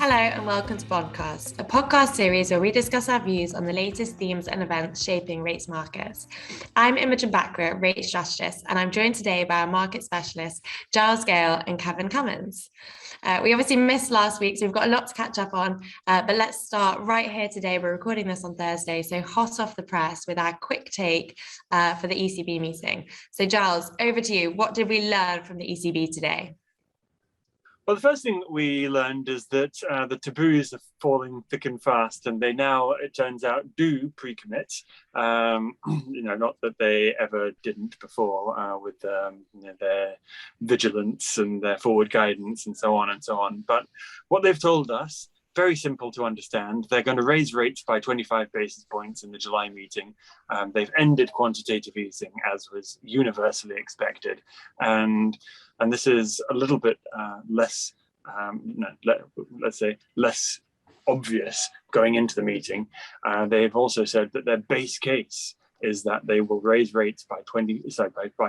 Hello and welcome to Bondcast, a podcast series where we discuss our views on the latest themes and events shaping rates markets. I'm Imogen Bachra, rate strategist, and I'm joined today by our market specialists, Giles Gale and Kevin Cummins. We obviously missed last week, so we've got a lot to catch up on, but let's start right here today. We're recording this on Thursday, so hot off the press with our quick take for the Ecb meeting. So Giles, over to you. What did we learn from the Ecb today? Well, the first thing that we learned is that the taboos are falling thick and fast, and they now, it turns out, do pre-commit. Not that they ever didn't before with their vigilance and their forward guidance and so on and so on. But what they've told us, very simple to understand. They're going to raise rates by 25 basis points in the July meeting. They've ended quantitative easing, as was universally expected. And this is a little bit less, let's say, less obvious going into the meeting. They've also said that their base case is that they will raise rates by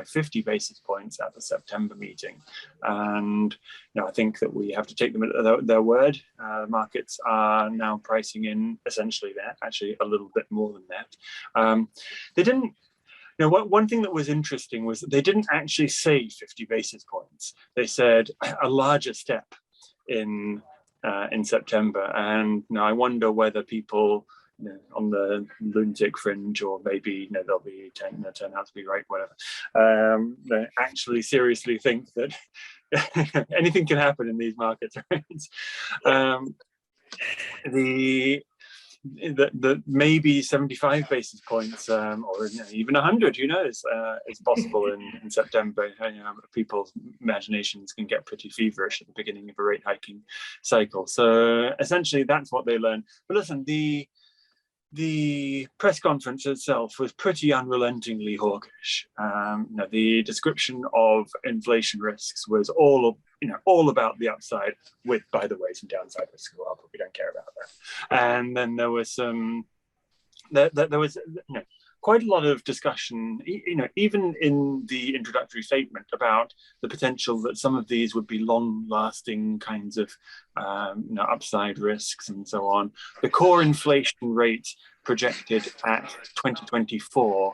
50 basis points at the September meeting. And I think that we have to take them at their word. Markets are now pricing in essentially that, actually a little bit more than that. They didn't. One thing that was interesting was that they didn't actually say 50 basis points. They said a larger step in September. And I wonder whether people on the lunatic fringe, or maybe they'll be turn out to be right, whatever, they actually seriously think that anything can happen in these markets, right? The maybe 75 basis points or even 100, who knows, is possible in September. People's imaginations can get pretty feverish at the beginning of a rate hiking cycle. So essentially that's what they learned. But listen, the press conference itself was pretty unrelentingly hawkish. The description of inflation risks was all about the upside, with, by the way, some downside risks as well, but we don't care about that. And then there was there was quite a lot of discussion, even in the introductory statement, about the potential that some of these would be long-lasting kinds of upside risks and so on. The core inflation rate projected at 2024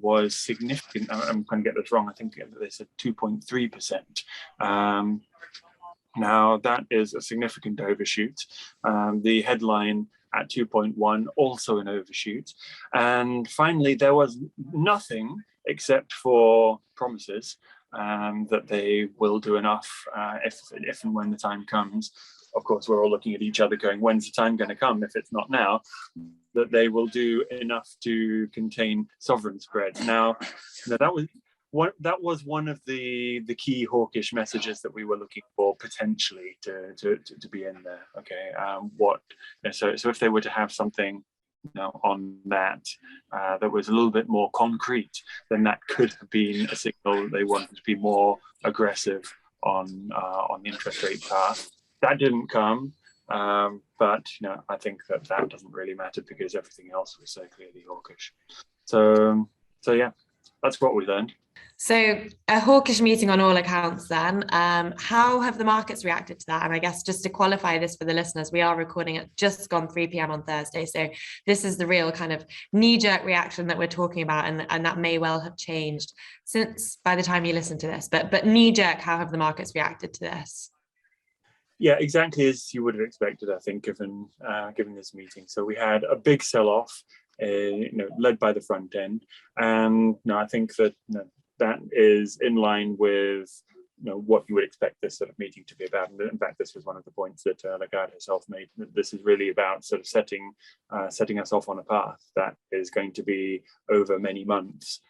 was significant. I'm going to get this wrong. I think they said 2.3%. Now that is a significant overshoot. The headline at 2.1, also an overshoot. And finally, there was nothing except for promises that they will do enough if and when the time comes. Of course, we're all looking at each other going, when's the time going to come if it's not now? That they will do enough to contain sovereign spreads. Now that was one of the key hawkish messages that we were looking for, potentially to be in there. Okay, so if they were to have something on that that was a little bit more concrete, then that could have been a signal that they wanted to be more aggressive on the interest rate path. That didn't come, but I think that doesn't really matter because everything else was so clearly hawkish. So yeah, that's what we learned. So a hawkish meeting on all accounts then. How have the markets reacted to that? And I guess just to qualify this for the listeners, we are recording at just gone 3 p.m. on Thursday. So this is the real kind of knee-jerk reaction that we're talking about, and that may well have changed since by the time you listen to this. But knee-jerk, how have the markets reacted to this? Yeah, exactly as you would have expected, I think, given this meeting. So we had a big sell-off, led by the front end, and I think that that is in line with what you would expect this sort of meeting to be about. And in fact, this was one of the points that Lagarde herself made. This is really about sort of setting us off on a path that is going to be over many months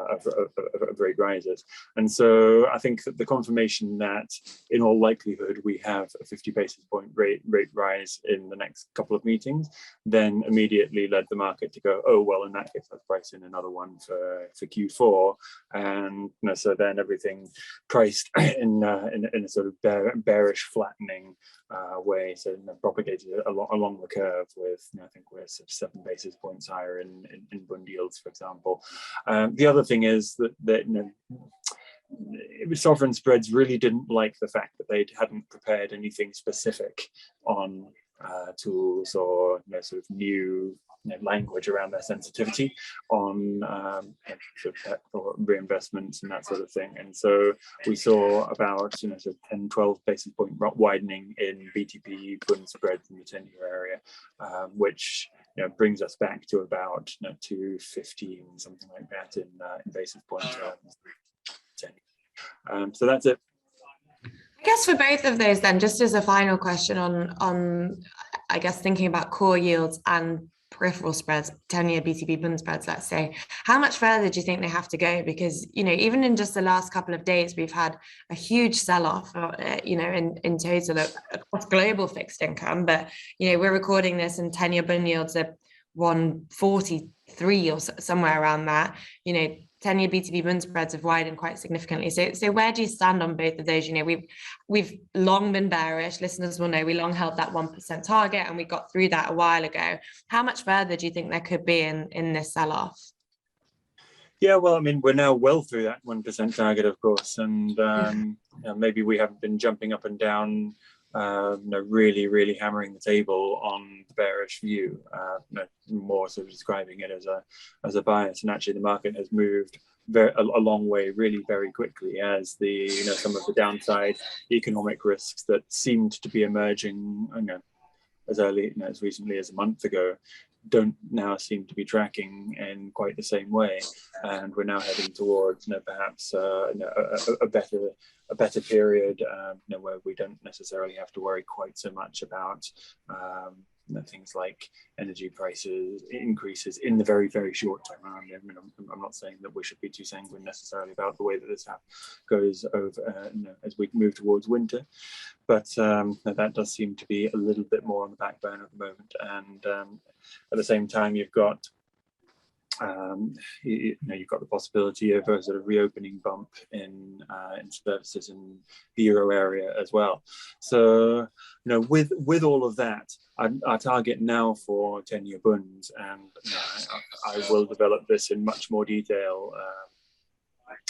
of rate rises. And so I think that the confirmation that in all likelihood we have a 50 basis point rate rise in the next couple of meetings then immediately led the market to go, oh, well, in that case, let's price in another one for Q4. And so then everything priced in a sort of bearish flattening way, so propagated along the curve with, I think we're sort of 7 basis points higher in bond yields, for example. The other thing is that sovereign spreads really didn't like the fact that they hadn't prepared anything specific on tools or sort of new language around their sensitivity on sort of or reinvestments and that sort of thing. And so we saw about sort of 10, 12 basis point widening in BTP Bund spreads in the 10-year area, which brings us back to about 215, something like that in basis point terms. So that's it. I guess for both of those then, just as a final question on I guess thinking about core yields and peripheral spreads, 10-year BTP Bund spreads, let's say, how much further do you think they have to go? Because, even in just the last couple of days, we've had a huge sell-off, in total across global fixed income. But, we're recording this and 10-year Bund yields are 143 or somewhere around that. 10-year BTP Bund spreads have widened quite significantly. So where do you stand on both of those? We've long been bearish. Listeners will know we long held that 1% target, and we got through that a while ago. How much further do you think there could be in this sell-off? Yeah, well, I mean, we're now well through that 1% target, of course, and maybe we haven't been jumping up and down, really hammering the table on the bearish view, more sort of describing it as a bias. And actually, the market has moved a long way, really very quickly, as the some of the downside economic risks that seemed to be emerging, as early as recently as a month ago, don't now seem to be tracking in quite the same way, and we're now heading towards perhaps a better period where we don't necessarily have to worry quite so much about things like energy prices increases in the very, very short term. I'm not saying that we should be too sanguine necessarily about the way that this goes over as we move towards winter, but that does seem to be a little bit more on the back burner at the moment. And at the same time, you've got you've got the possibility of a sort of reopening bump in services in the euro area as well. So with all of that, our target now for 10-year bunds, and I will develop this in much more detail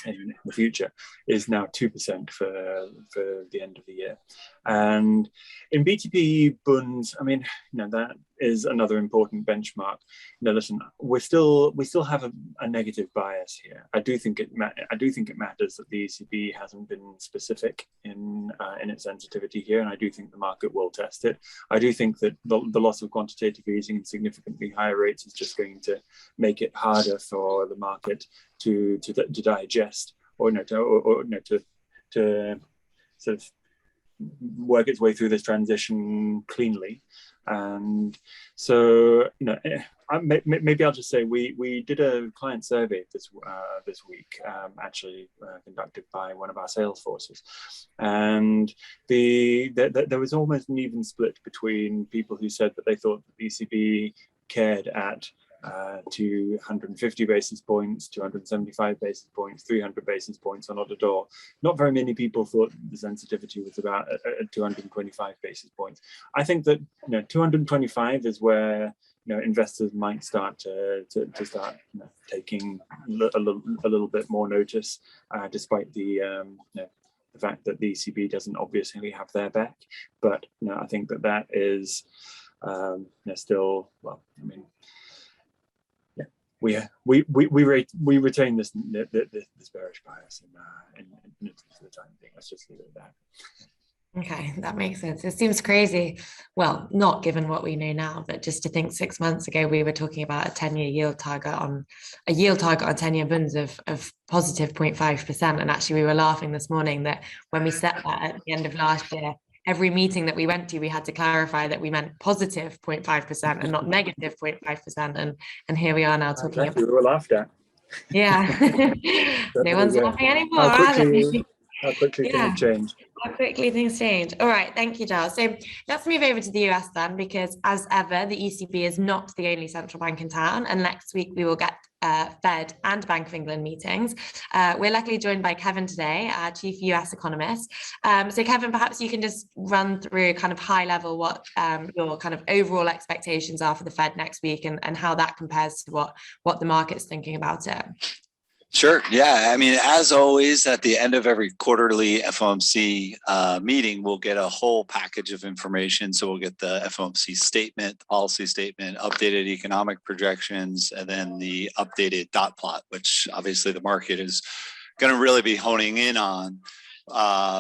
in the future, is now 2% for the end of the year. And in BTP Bunds, I mean, that is another important benchmark. Listen, we still have a negative bias here. I do think it matters that the ECB hasn't been specific in its sensitivity here, and I do think the market will test it. I do think that the loss of quantitative easing and significantly higher rates is just going to make it harder for the market to digest or to sort of work its way through this transition cleanly. And so maybe I'll just say we did a client survey this week, actually conducted by one of our sales forces, and there was almost an even split between people who said that they thought that the ECB cared at 250 basis points, 275 basis points, 300 basis points, or not at all. Not very many people thought the sensitivity was about 225 basis points. I think that 225 is where investors might start to start taking a little bit more notice, despite the fact that the ECB doesn't obviously have their back. But I think that is still, well, I mean, we retain this bearish bias in for the time being. Let's just leave it at that. Okay, that makes sense. It seems crazy. Well, not given what we know now, but just to think 6 months ago, we were talking about a 10-year yield target on 10-year bunds of positive 0.5%. And actually, we were laughing this morning that when we set that at the end of last year, every meeting that we went to, we had to clarify that we meant positive 0.5% and not negative 0.5%. And here we are now talking about. We were laughed at. Yeah. No one's laughing anymore. How quickly things change. How quickly things change. All right, thank you, Giles. So let's move over to the US then, because as ever, the ECB is not the only central bank in town. And next week we will get Fed and Bank of England meetings. We're luckily joined by Kevin today, our chief US economist. So Kevin, perhaps you can just run through kind of high level what your kind of overall expectations are for the Fed next week and how that compares to what the market's thinking about it. Sure. Yeah. I mean, as always, at the end of every quarterly FOMC meeting, we'll get a whole package of information. So we'll get the FOMC statement, the policy statement, updated economic projections, and then the updated dot plot, which obviously the market is going to really be honing in on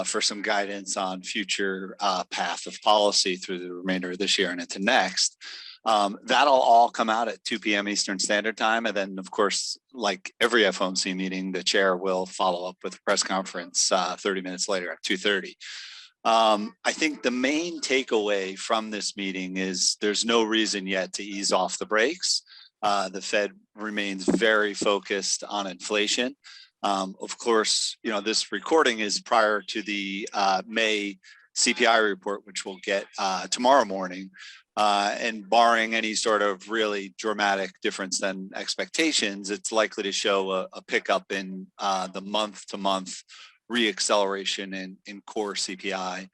for some guidance on future path of policy through the remainder of this year and into next. That'll all come out at 2 p.m. Eastern Standard Time. And then, of course, like every FOMC meeting, the chair will follow up with a press conference 30 minutes later at 2:30. I think the main takeaway from this meeting is there's no reason yet to ease off the brakes. The Fed remains very focused on inflation. Of course, this recording is prior to the May CPI report, which we'll get tomorrow morning. And barring any sort of really dramatic difference than expectations, it's likely to show a pickup in the month-to-month reacceleration in core CPI.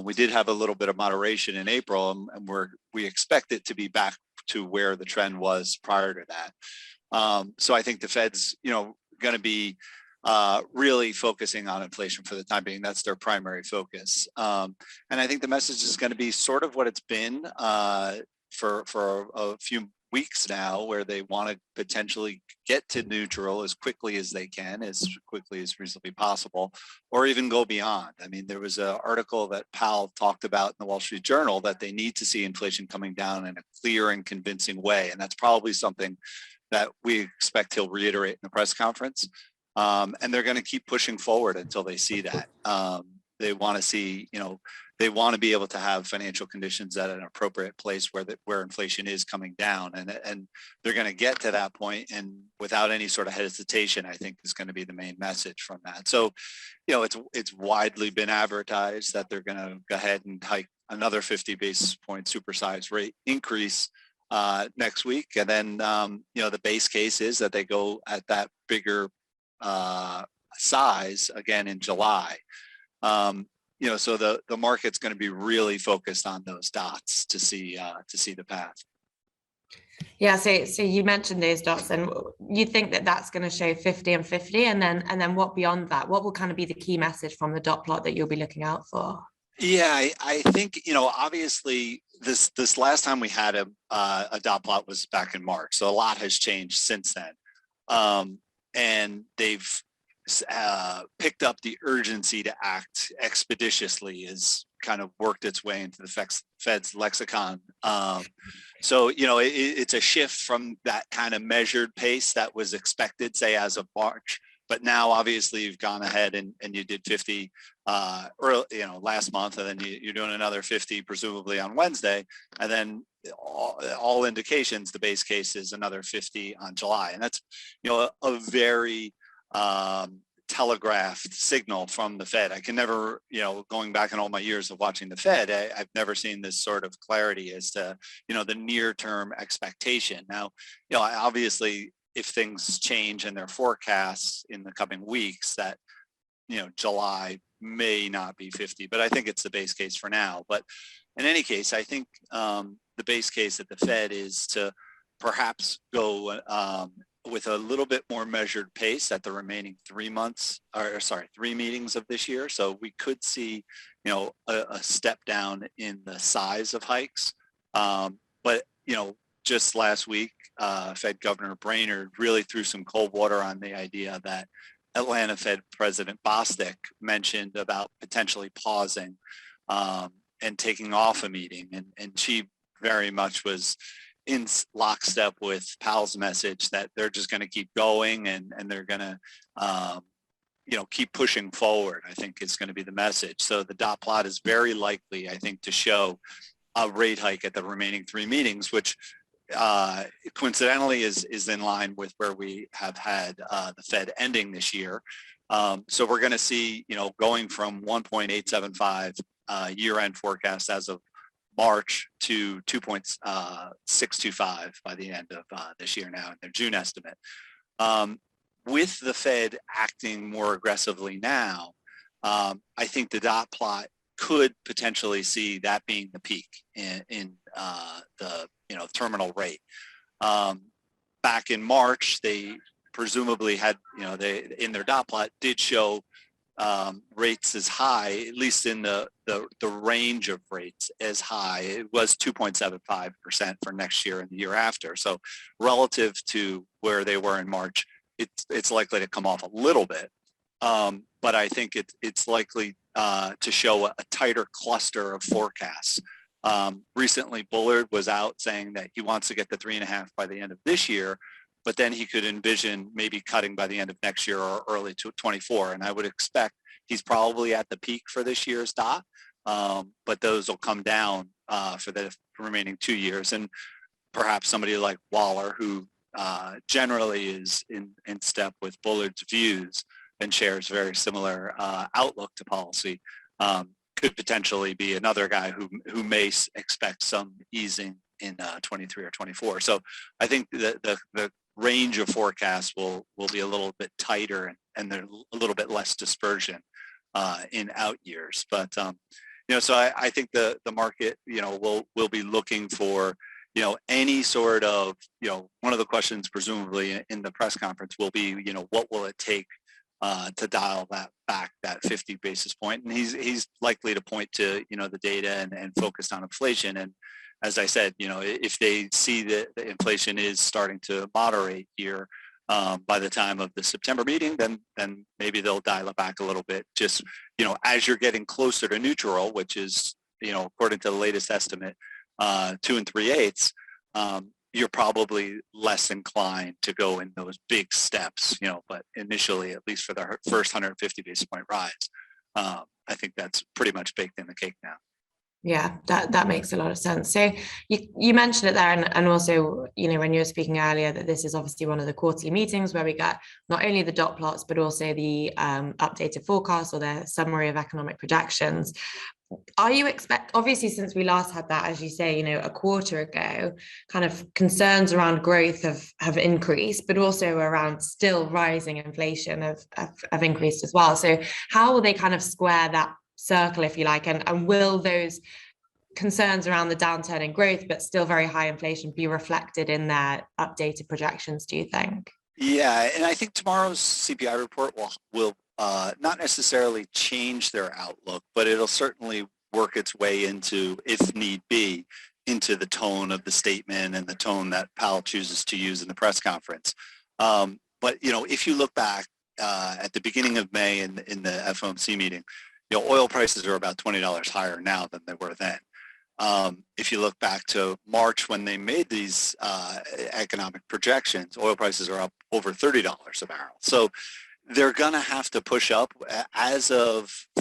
We did have a little bit of moderation in April, and we expect it to be back to where the trend was prior to that. So I think the Fed's going to be really focusing on inflation for the time being. That's their primary focus. And I think the message is going to be sort of what it's been for a few weeks now, where they want to potentially get to neutral as quickly as they can, as quickly as reasonably possible, or even go beyond. I mean, there was an article that Powell talked about in the Wall Street Journal that they need to see inflation coming down in a clear and convincing way. And that's probably something that we expect he'll reiterate in the press conference. And they're going to keep pushing forward until they see that. They want to see, they want to be able to have financial conditions at an appropriate place where inflation is coming down, and they're going to get to that point, and without any sort of hesitation, I think is going to be the main message from that. So, it's widely been advertised that they're going to go ahead and hike another 50 basis point supersized rate increase next week, and then the base case is that they go at that bigger size again in July. So the market's going to be really focused on those dots to see the path. Yeah, so you mentioned those dots, and you think that that's going to show 50 and 50, and then what beyond that? What will kind of be the key message from the dot plot that you'll be looking out for? Yeah, I think obviously this last time we had a dot plot was back in March, so a lot has changed since then. And they've picked up the urgency to act expeditiously, has kind of worked its way into the Fed's lexicon. So, it's a shift from that kind of measured pace that was expected, say, as of March. But now, obviously, you've gone ahead and you did 50 last month, and then you're doing another 50, presumably on Wednesday. And then all indications, the base case is another 50 on July. And that's, a very telegraphed signal from the Fed. I can never, going back in all my years of watching the Fed, I've never seen this sort of clarity as to, the near-term expectation. Now, obviously, if things change in their forecasts in the coming weeks, that, July may not be 50, but I think it's the base case for now. But in any case, I think the base case at the Fed is to perhaps go with a little bit more measured pace at the remaining 3 meetings of this year. So we could see, a step down in the size of hikes. But, just last week, Fed Governor Brainerd really threw some cold water on the idea that Atlanta Fed President Bostic mentioned about potentially pausing and taking off a meeting. And she very much was in lockstep with Powell's message that they're just going to keep going and they're going to, keep pushing forward, I think is going to be the message. So the dot plot is very likely, I think, to show a rate hike at the remaining 3 meetings, which coincidentally is in line with where we have had the Fed ending this year. So we're going to see, going from 1.875 year-end forecast as of March to 2.625 by the end of this year now in their June estimate. With the Fed acting more aggressively now, I think the dot plot could potentially see that being the peak in the terminal rate. Back in March, they presumably had, they in their dot plot did show rates as high, at least in the range of rates as high. It was 2.75% for next year and the year after. So relative to where they were in March, it's likely to come off a little bit. But I think it's likely to show a tighter cluster of forecasts. Recently, Bullard was out saying that he wants to get to 3.5 by the end of this year, but then he could envision maybe cutting by the end of next year or early 24. And I would expect he's probably at the peak for this year's dot, but those will come down for the remaining 2 years. And perhaps somebody like Waller, who generally is in step with Bullard's views and shares very similar outlook to policy, could potentially be another guy who may expect some easing in 23 or 24. So I think the range of forecasts will be a little bit tighter and there's a little bit less dispersion in out years. But so I think the market will be looking for any sort of one of the questions presumably in the press conference will be what will it take to dial that back, that 50 basis point, and he's likely to point to the data and focus on inflation. And as I said, if they see that the inflation is starting to moderate here by the time of the September meeting, then maybe they'll dial it back a little bit. Just as you're getting closer to neutral, which is according to the latest estimate, 2 3/8, you're probably less inclined to go in those big steps. But initially, at least for the first 150 basis point rise, I think that's pretty much baked in the cake now. Yeah, that makes a lot of sense. So you mentioned it there, and also, when you were speaking earlier, that this is obviously one of the quarterly meetings where we get not only the dot plots, but also the updated forecast or the summary of economic projections. Are you obviously, since we last had that, as you say, a quarter ago, kind of concerns around growth have increased, but also around still rising inflation have increased as well. So how will they kind of square that circle, if you like, and will those concerns around the downturn in growth but still very high inflation be reflected in their updated projections, do you think? Yeah, and I think tomorrow's CPI report will not necessarily change their outlook, but it'll certainly work its way into, if need be, into the tone of the statement and the tone that Powell chooses to use in the press conference. But if you look back at the beginning of May in the FOMC meeting, oil prices are about $20 higher now than they were then. If you look back to March when they made these economic projections, oil prices are up over $30 a barrel. So they're going to have to push up.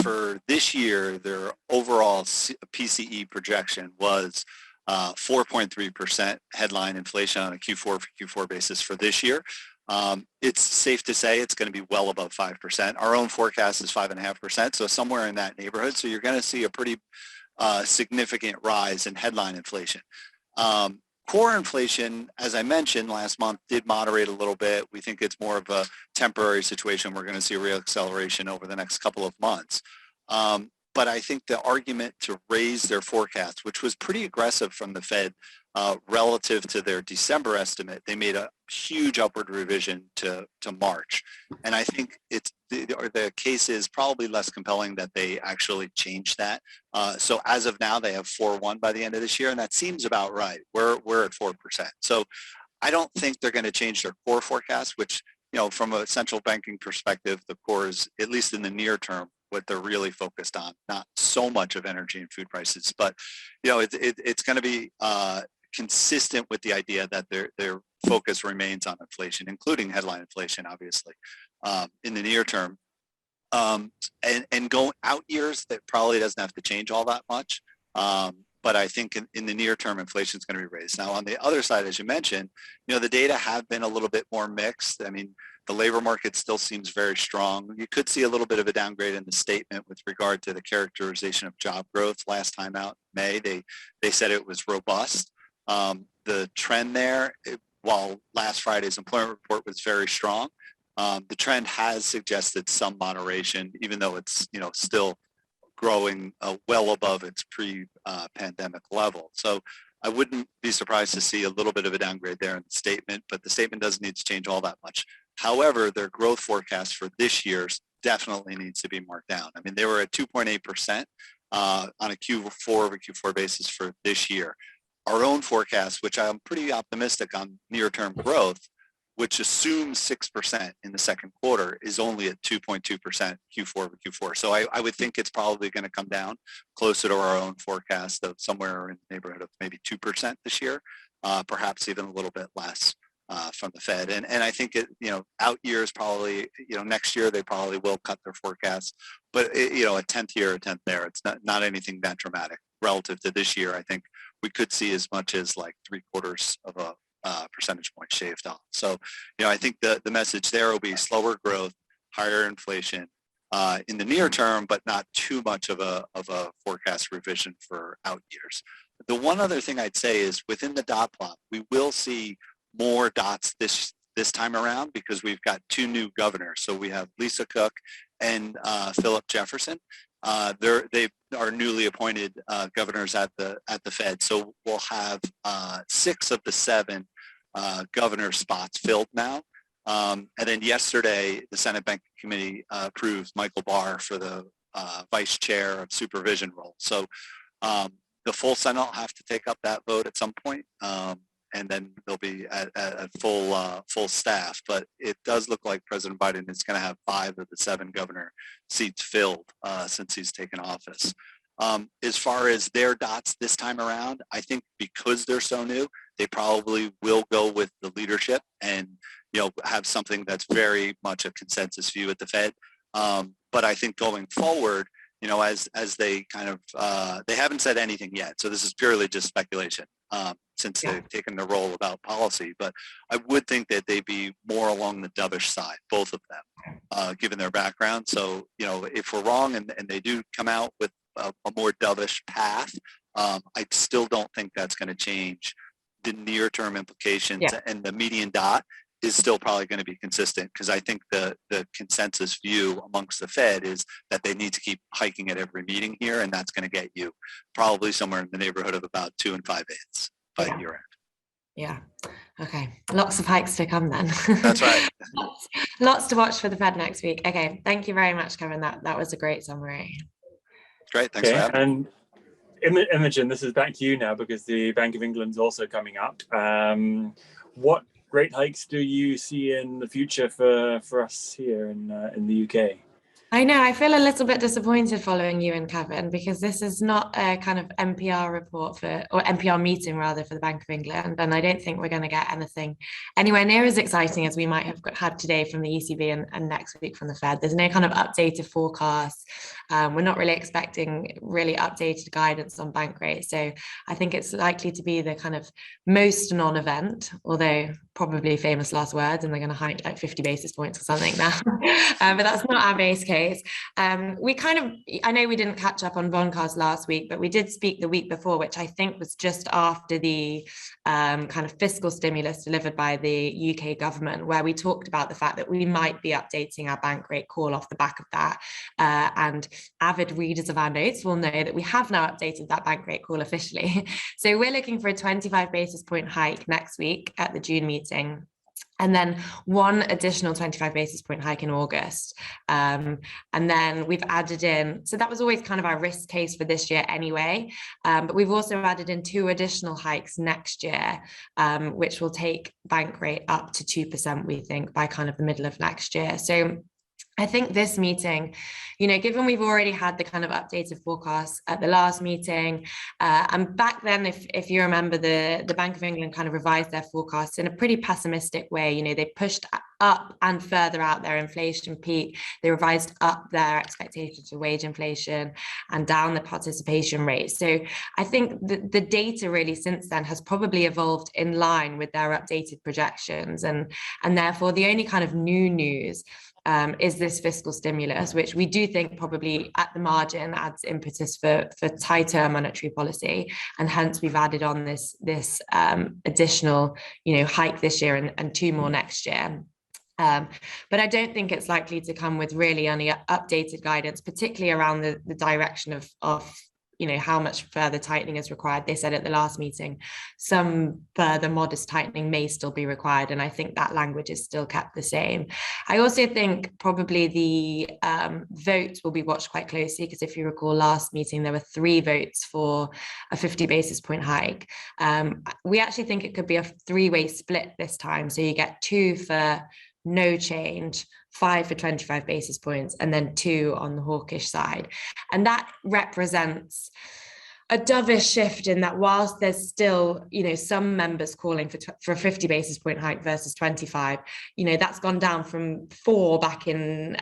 For this year, their overall PCE projection was 4.3% headline inflation on a Q4 basis for this year. It's safe to say it's going to be well above 5%. Our own forecast is 5.5%, so somewhere in that neighborhood. So you're going to see a pretty significant rise in headline inflation. Core inflation, as I mentioned last month, did moderate a little bit. We think it's more of a temporary situation. We're going to see a real acceleration over the next couple of months. But I think the argument to raise their forecast, which was pretty aggressive from the Fed relative to their December estimate, they made a huge upward revision to March. And I think the case is probably less compelling that they actually changed that. So as of now, they have 4.1 by the end of this year, and that seems about right. We're at 4%. So I don't think they're going to change their core forecast, which, from a central banking perspective, the core is, at least in the near term, what they're really focused on, not so much of energy and food prices, but it's going to be consistent with the idea that their focus remains on inflation, including headline inflation, obviously, in the near term. And going out years, that probably doesn't have to change all that much. But I think in the near term, inflation is going to be raised. Now, on the other side, as you mentioned, the data have been a little bit more mixed. I mean, the labor market still seems very strong. You could see a little bit of a downgrade in the statement with regard to the characterization of job growth. Last time out in May, they said it was robust. The trend there, while last Friday's employment report was very strong, the trend has suggested some moderation, even though it's still growing well above its pre-pandemic level. So I wouldn't be surprised to see a little bit of a downgrade there in the statement, but the statement doesn't need to change all that much. However, their growth forecast for this year definitely needs to be marked down. I mean, they were at 2.8% on a Q4 over Q4 basis for this year. Our own forecast, which I'm pretty optimistic on near-term growth, which assumes 6% in the second quarter, is only at 2.2% Q4 over Q4. So I would think it's probably going to come down closer to our own forecast of somewhere in the neighborhood of maybe 2% this year, perhaps even a little bit less from the Fed. And I think out years probably, next year they probably will cut their forecast, but a tenth here, a tenth there. It's not anything that dramatic relative to this year. I think we could see as much as like 0.75 of a percentage point shaved off. So, I think the message there will be slower growth, higher inflation in the near term, but not too much of a forecast revision for out years. The one other thing I'd say is within the dot plot, we will see more dots this time around because we've got two new governors. So we have Lisa Cook and Philip Jefferson. They are newly appointed governors at the Fed. So we'll have 6 of the 7 governor spots filled now. And then yesterday, the Senate Banking Committee approved Michael Barr for the vice chair of supervision role. So the full Senate will have to take up that vote at some point. And then they'll be at full staff. But it does look like President Biden is going to have 5 of the 7 governor seats filled since he's taken office. As far as their dots this time around, I think because they're so new, they probably will go with the leadership and have something that's very much a consensus view at the Fed. But I think going forward, as they kind of they haven't said anything yet, so this is purely just speculation since they've taken the role about policy. But I would think that they'd be more along the dovish side, both of them, given their background. So if we're wrong and they do come out with a more dovish path, I still don't think that's going to change the near-term implications, and the median dot is still probably going to be consistent because I think the consensus view amongst the Fed is that they need to keep hiking at every meeting here, and that's going to get you probably somewhere in the neighborhood of about 2 5/8 by year end. Yeah. Okay. Lots of hikes to come then. That's right. Lots to watch for the Fed next week. Okay. Thank you very much, Kevin. That was a great summary. Great. Thanks for having me. And Imogen, this is back to you now because the Bank of England's also coming up. What rate hikes do you see in the future for us here in the UK? I know, I feel a little bit disappointed following you and Kevin because this is not a kind of NPR report or NPR meeting rather for the Bank of England. And I don't think we're going to get anything anywhere near as exciting as we might have had today from the ECB and next week from the Fed. There's no kind of updated forecast. We're not really expecting really updated guidance on bank rates. So I think it's likely to be the kind of most non-event, although probably famous last words, and they're going to hike like 50 basis points or something now. But that's not our base case. I know we didn't catch up on Bondcast last week, but we did speak the week before, which I think was just after the kind of fiscal stimulus delivered by the UK government, where we talked about the fact that we might be updating our bank rate call off the back of that. And avid readers of our notes will know that we have now updated that bank rate call officially. So we're looking for a 25 basis point hike next week at the June meeting. And then one additional 25 basis point hike in August. And then we've added in, so that was always kind of our risk case for this year anyway. But we've also added in 2 additional hikes next year, which will take bank rate up to 2%, we think, by kind of the middle of next year. So I think this meeting, given we've already had the kind of updated forecast at the last meeting, and back then, if you remember, the Bank of England kind of revised their forecasts in a pretty pessimistic way. They pushed up and further out their inflation peak. They revised up their expectations for wage inflation and down the participation rate. So I think the data really since then has probably evolved in line with their updated projections. And therefore, the only kind of new news is this fiscal stimulus, which we do think probably at the margin adds impetus for tighter monetary policy, and hence we've added on this additional hike this year and 2 more next year. But I don't think it's likely to come with really any updated guidance, particularly around the direction of how much further tightening is required. They said at the last meeting, some further modest tightening may still be required. And I think that language is still kept the same. I also think probably the votes will be watched quite closely, because if you recall last meeting, there were 3 votes for a 50 basis point hike. We actually think it could be a 3-way split this time. So you get 2 for no change, 5 for 25 basis points, and then 2 on the hawkish side. And that represents a dovish shift in that whilst there's still, some members calling for a 50 basis point hike versus 25, that's gone down from 4 back in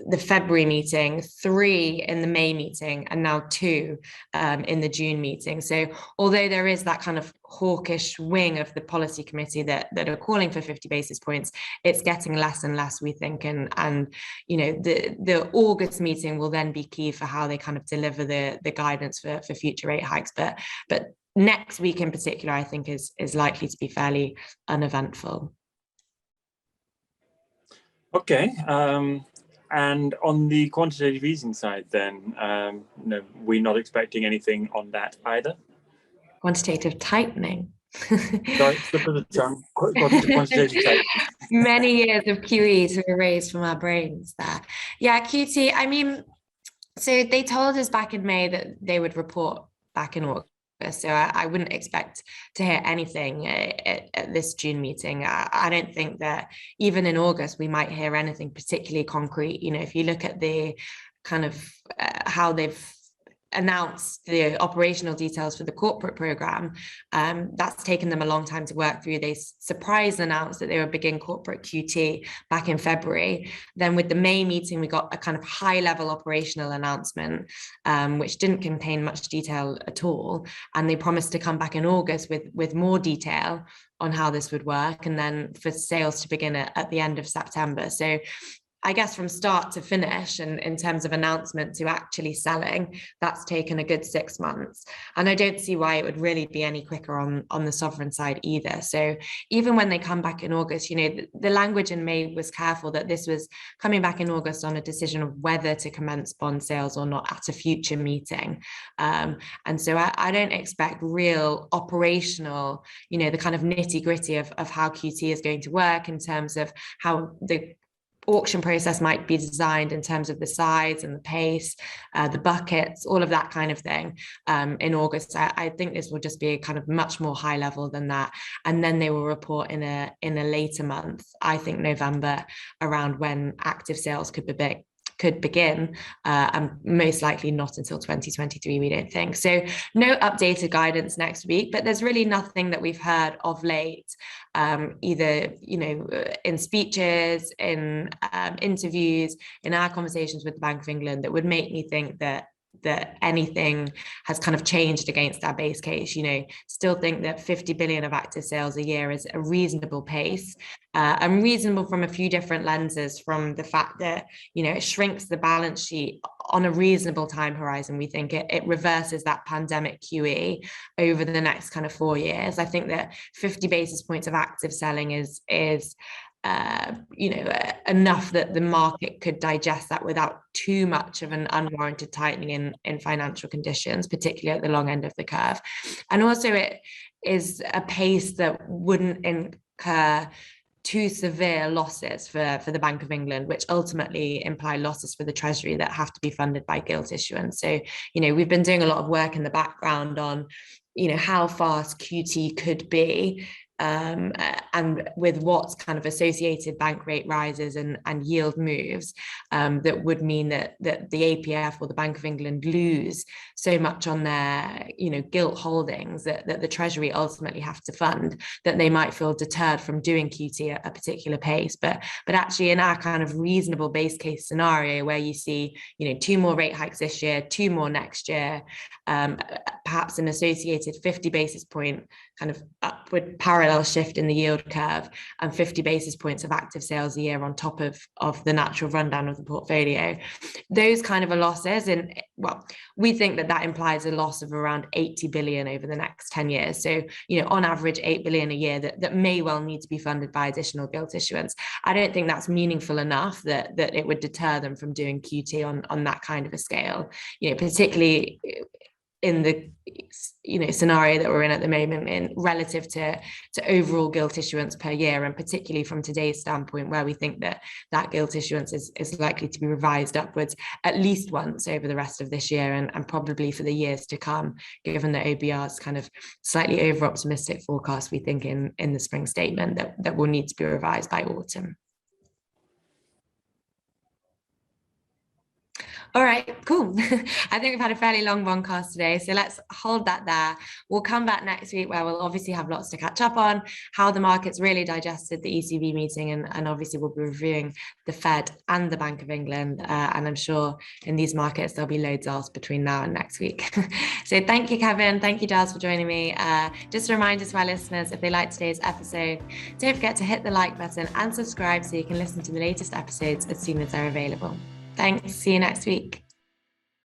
the February meeting, 3 in the May meeting, and now 2 in the June meeting. So although there is that kind of hawkish wing of the policy committee that are calling for 50 basis points, it's getting less and less, we think. And the August meeting will then be key for how they kind of deliver the guidance for future rate hikes. But next week in particular, I think is likely to be fairly uneventful. Okay. And on the quantitative easing side, then, we're not expecting anything on that either. Quantitative tightening. Sorry, slip of the tongue. Quantitative tightening. Many years of QE to erase from our brains there. Yeah, QT. I mean, so they told us back in May that they would report back in August. So I wouldn't expect to hear anything at this June meeting. I don't think that even in August we might hear anything particularly concrete. If you look at the kind of how they've announced the operational details for the corporate program, that's taken them a long time to work through. They surprised announced that they would begin corporate QT back in February. Then with the May meeting, we got a kind of high level operational announcement, which didn't contain much detail at all. And they promised to come back in August with more detail on how this would work, and then for sales to begin at the end of September. So I guess from start to finish, and in terms of announcement to actually selling, that's taken a good 6 months. And I don't see why it would really be any quicker on the sovereign side either. So even when they come back in August, the language in May was careful that this was coming back in August on a decision of whether to commence bond sales or not at a future meeting. And so I don't expect real operational, the kind of nitty gritty of how QT is going to work in terms of how the auction process might be designed in terms of the size and the pace, the buckets, all of that kind of thing. In August, I think this will just be a kind of much more high level than that. And then they will report in a later month, I think November, around when active sales could begin, and most likely not until 2023, we don't think. So no updated guidance next week, but there's really nothing that we've heard of late, either in speeches, in interviews, in our conversations with the Bank of England, that would make me think that anything has kind of changed against our base case. Still think that 50 billion of active sales a year is a reasonable pace, and reasonable from a few different lenses, from the fact that it shrinks the balance sheet on a reasonable time horizon. We think it reverses that pandemic QE over the next kind of 4 years. I think that 50 basis points of active selling is enough that the market could digest that without too much of an unwarranted tightening in financial conditions, particularly at the long end of the curve. And also it is a pace that wouldn't incur too severe losses for the Bank of England, which ultimately imply losses for the Treasury that have to be funded by gilt issuance. So, we've been doing a lot of work in the background on, how fast QT could be, and with what's kind of associated bank rate rises and yield moves, that would mean that the APF or the Bank of England lose so much on their gilt holdings that the Treasury ultimately have to fund, that they might feel deterred from doing QT at a particular pace. But actually, in our kind of reasonable base case scenario, where you see 2 more rate hikes this year, 2 more next year, perhaps an associated 50 basis point kind of upward parallel parallel shift in the yield curve and 50 basis points of active sales a year on top of the natural rundown of the portfolio. Those kind of losses, and well, we think that implies a loss of around 80 billion over the next 10 years. So, on average, 8 billion a year that may well need to be funded by additional gilt issuance. I don't think that's meaningful enough that it would deter them from doing QT on that kind of a scale, particularly in the scenario that we're in at the moment, in relative to overall gilt issuance per year, and particularly from today's standpoint, where we think that gilt issuance is likely to be revised upwards at least once over the rest of this year and probably for the years to come, given the OBR's kind of slightly over optimistic forecast, we think in the spring statement that will need to be revised by autumn. All right, cool. I think we've had a fairly long Bondcast today, so let's hold that there. We'll come back next week where we'll obviously have lots to catch up on, how the markets really digested the ECB meeting, and obviously we'll be reviewing the Fed and the Bank of England, and I'm sure in these markets there'll be loads else between now and next week. So thank you, Kevin. Thank you, Giles, for joining me. Just a reminder to our listeners, if they like today's episode, don't forget to hit the like button and subscribe so you can listen to the latest episodes as soon as they're available. Thanks. See you next week.